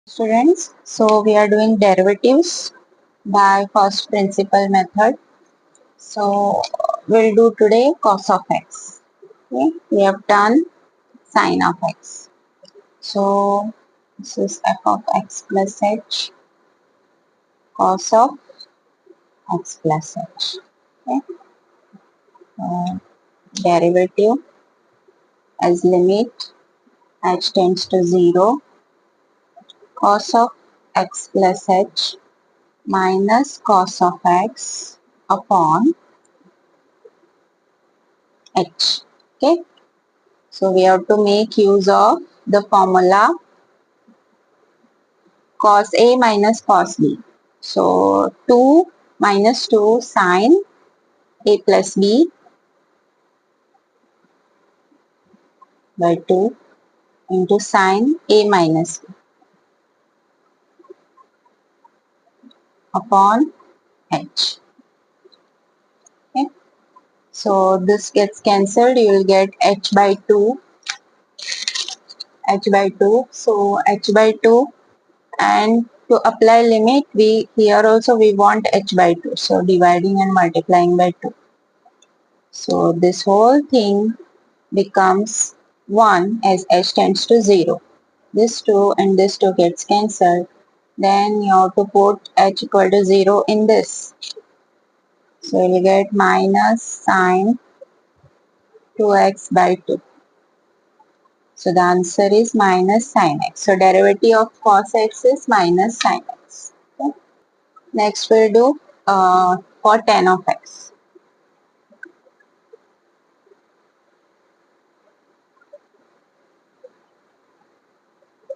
Students, so we are doing derivatives by first principle method. So we'll do today cos of x. Okay, we have done sin of x. So this is f of x plus h, cos of x plus h. Okay, derivative as limit h tends to 0, cos of x plus h minus cos of x upon h. Okay, so we have to make use of the formula cos A minus cos B. So 2 minus 2 sin A plus B by 2 into sin A minus B upon H. Okay. So this gets cancelled. You will get H by 2. H by 2. So H by 2, and to apply limit, we here also we want H by 2. So dividing and multiplying by 2. So this whole thing becomes 1 as h tends to 0. This 2 and this 2 gets cancelled. Then you have to put h equal to 0 in this. So you will get minus sine 2x by 2. So the answer is minus sine x. So derivative of cos x is minus sine x. Okay. Next we'll do for tan of x.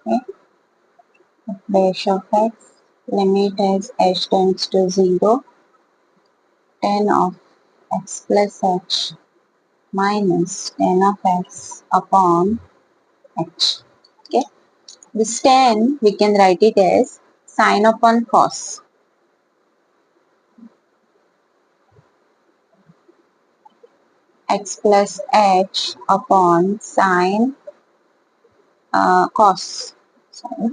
Okay. Dash of x, limit as h tends to 0, tan of x plus h minus tan of x upon h. Okay. This tan we can write it as sine upon cos. X plus h upon sine cos. Sorry.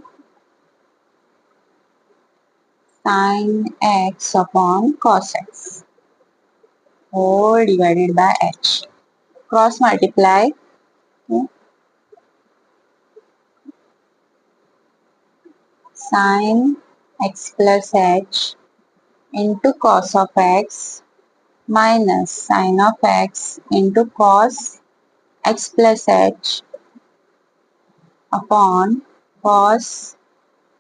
Sine x upon cos x whole divided by h. Cross multiply. Okay. Sine x plus h into cos of x minus sine of x into cos x plus h upon cos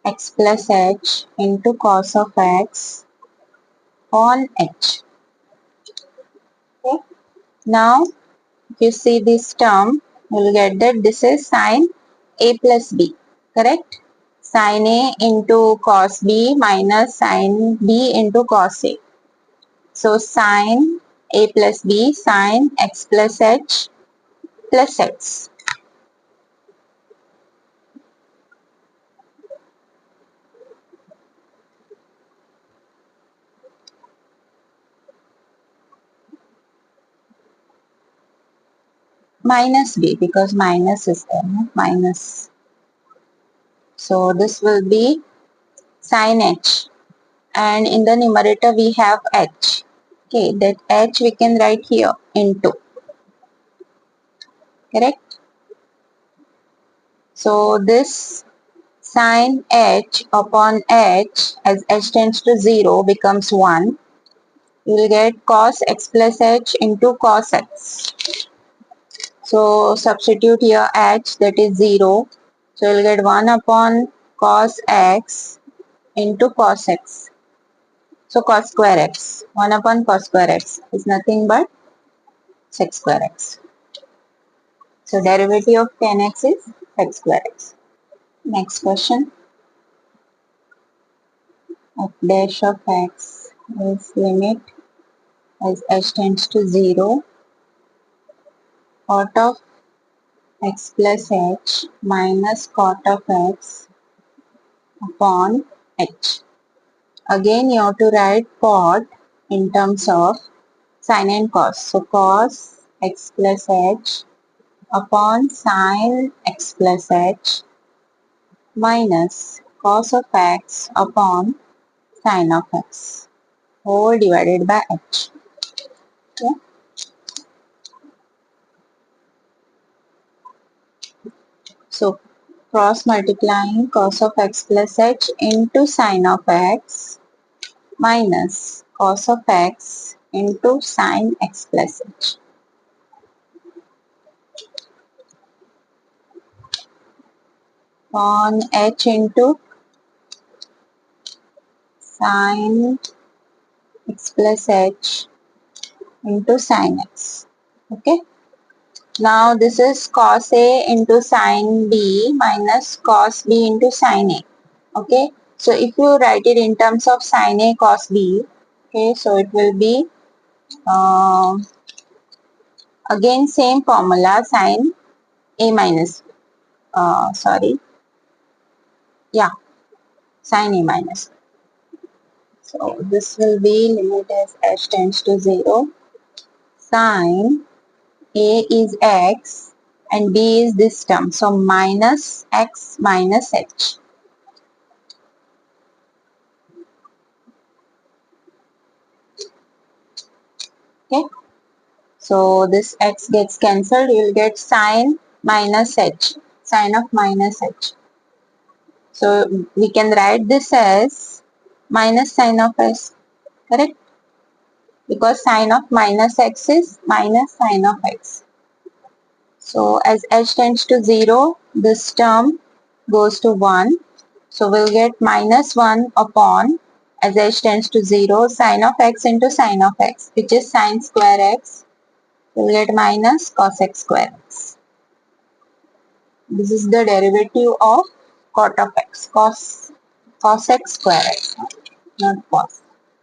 x plus h into cos of x on h. Okay. Now, if you see this term, you will get that this is sine a plus b, correct? Sine a into cos b minus sine b into cos a. So, sine a plus b, sine x plus h plus x. Minus b, because minus is there, no? Minus. So, this will be sin h, and in the numerator we have h. Okay, that h we can write here into, correct? So this sin h upon h as h tends to 0 becomes 1. You will get cos x plus h into cos x. So substitute here h, that is 0. So you will get 1 upon cos x into cos x. So cos square x. 1 upon cos square x is nothing but sec square x. So derivative of tan x is sec square x. Next question. F dash of x is limit as h tends to 0, cot of x plus h minus cot of x upon h. Again you have to write cot in terms of sin and cos. So cos x plus h upon sin x plus h minus cos of x upon sin of x whole divided by h. Okay? So cross multiplying cos of x plus h into sin of x minus cos of x into sin x plus h. On h into sin x plus h into sin x. Okay. Now this is cos A into sin B minus cos B into sin A. Okay. So if you write it in terms of sin A cos B, okay, so it will be uh, again same formula sin A minus, sorry, yeah, sin A minus. So this will be limit as h tends to 0. Sin A is x and B is this term. So minus x minus h. Okay. So this x gets cancelled. You will get sin minus h. Sin of minus h. So we can write this as minus sin of s. Correct? Because sin of minus x is minus sin of x. So as h tends to 0, this term goes to 1. So we'll get minus 1 upon, as h tends to 0, sin of x into sin of x, which is sin square x. We'll get minus cos x square x. This is the derivative of cot of x, cos x square x, not cos.